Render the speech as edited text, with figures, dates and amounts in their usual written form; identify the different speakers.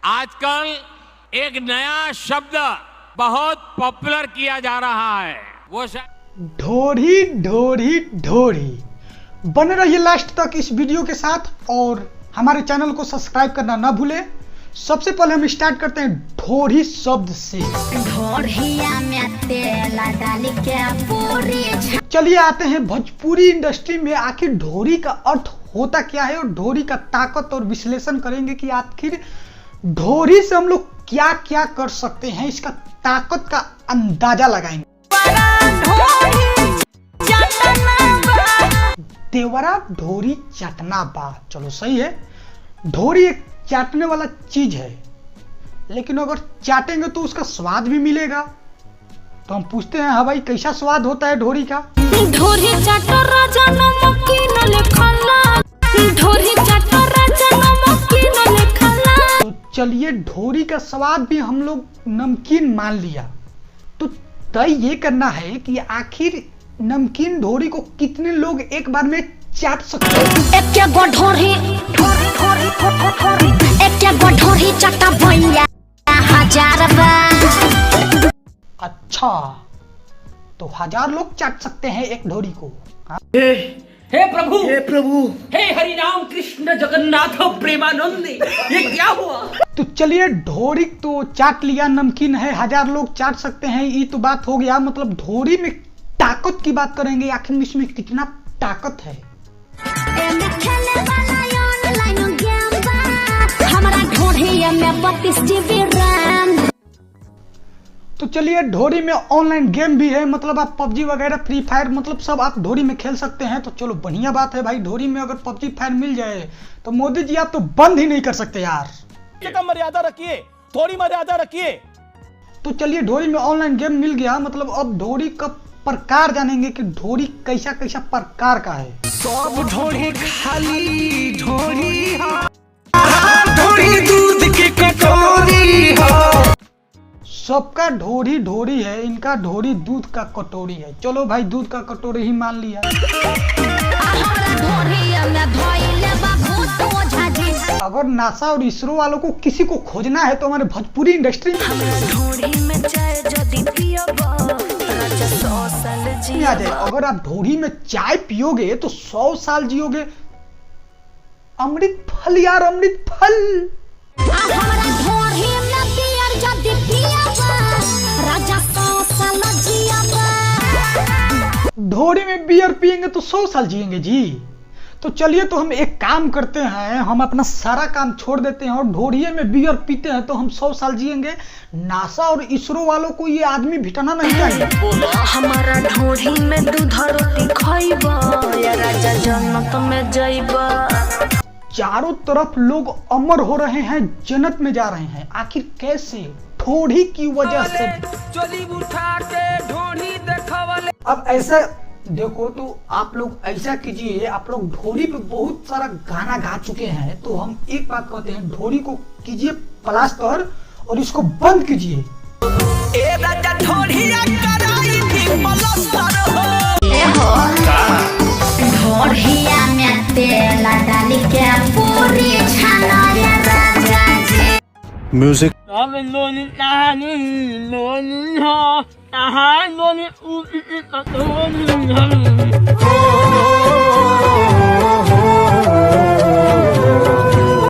Speaker 1: आजकल एक नया शब्द बहुत पॉपुलर किया जा रहा है, वो
Speaker 2: ढोरी ढोरी ढोरी। बने रहिए लास्ट तक इस वीडियो के साथ और हमारे चैनल को सब्सक्राइब करना ना भूले। सबसे पहले हम स्टार्ट करते हैं ढोरी शब्द से। चलिए आते हैं भोजपुरी इंडस्ट्री में आखिर ढोरी का अर्थ होता क्या है और ढोरी का ताकत और विश्लेषण करेंगे कि आखिर ढोरी से हम लोग क्या क्या कर सकते हैं, इसका ताकत का अंदाजा लगाएंगे। देवरा ढोरी चाटना बा, चलो सही है। ढोरी एक चाटने वाला चीज है, लेकिन अगर चाटेंगे तो उसका स्वाद भी मिलेगा। तो हम पूछते हैं, हाँ भाई कैसा स्वाद होता है ढोरी का?
Speaker 3: ढोरी चाटो राजा नमकीन लेखला, ढोरी चाटो राजा नमकीन लेखला।
Speaker 2: तो चलिए ढोरी का स्वाद भी हम लोग नमकीन मान लिया, तो तय ये करना है कि आखिर नमकीन ढोरी को कितने लोग एक बार में चाट सकते हैं।
Speaker 3: एक गो ढोरी एक गो ढोरी चाटा भैया 1000 बा।
Speaker 2: अच्छा, तो 1000 लोग चाट सकते हैं एक ढोरी को।
Speaker 4: हे प्रभु, हे हरि राम कृष्ण जगन्नाथ प्रेमानंद, ये क्या हुआ?
Speaker 2: तो चलिए ढोरी तो चाट लिया, नमकीन है 1000 लोग चाट सकते हैं, ये तो बात हो गया। मतलब ढोरी में ताकत की बात करेंगे, आखिर इसमें कितना ताकत है। तो चलिए ढोरी में ऑनलाइन गेम भी है, मतलब आप पबजी वगैरह फ्री फायर मतलब सब आप ढोरी में खेल सकते हैं। तो चलो बढ़िया बात है भाई, ढोरी में अगर पबजी फायर मिल जाए तो मोदी जी आप तो बंद ही नहीं कर सकते यार।
Speaker 5: मर्यादा रखिए, थोड़ी मर्यादा रखिए।
Speaker 2: तो चलिए ढोरी में ऑनलाइन गेम मिल गया, मतलब अब ढोरी का प्रकार जानेंगे कि ढोरी कैसा कैसा प्रकार का है।
Speaker 5: सब ढोरी खाली ढोरी ढोरी दूध की कटोरी हो।
Speaker 2: सबका ढोरी ढोरी है, इनका ढोरी दूध का कटोरी है। चलो भाई दूध का कटोरी ही मान लिया। अगर नासा और इसरो वालों को किसी को खोजना है तो हमारे भोजपुरी इंडस्ट्री में आ जाए। अगर आप ढोरी में चाय पियोगे तो 100 साल जियोगे। अमृत फल यार, अमृत फल। ढोरी में बियर पियेंगे तो 100 साल जिएंगे जी। तो चलिए तो हम एक काम करते हैं, हम अपना सारा काम छोड़ देते हैं और ढोरिये में बियर पीते हैं तो हम 100 साल जिएंगे। नासा और इसरो वालों को ये आदमी भिटाना नहीं चाहिए।
Speaker 3: हमारा ढोरी में दूध रोटी खाइबा या राजा जन्नत में जाइबा।
Speaker 2: चारों तरफ लोग अमर हो रहे हैं, जन्नत में जा रहे हैं। आखिर कैसे? ढोरी की वजह से।
Speaker 5: चोली उठा के ढोरी देखवाले।
Speaker 2: अब ऐसा देखो तो आप लोग ऐसा कीजिए, आप लोग ढोरी पे बहुत सारा गाना गा चुके हैं, तो हम एक बात कहते हैं, ढोरी को कीजिए प्लास्टर और इसको बंद कीजिए।
Speaker 5: ए राजा ढोरिया कराई थी प्लास्टर हो।
Speaker 3: ढोरिया में तेल डाल के पूरी छाना रे राजा जी।
Speaker 6: म्यूजिक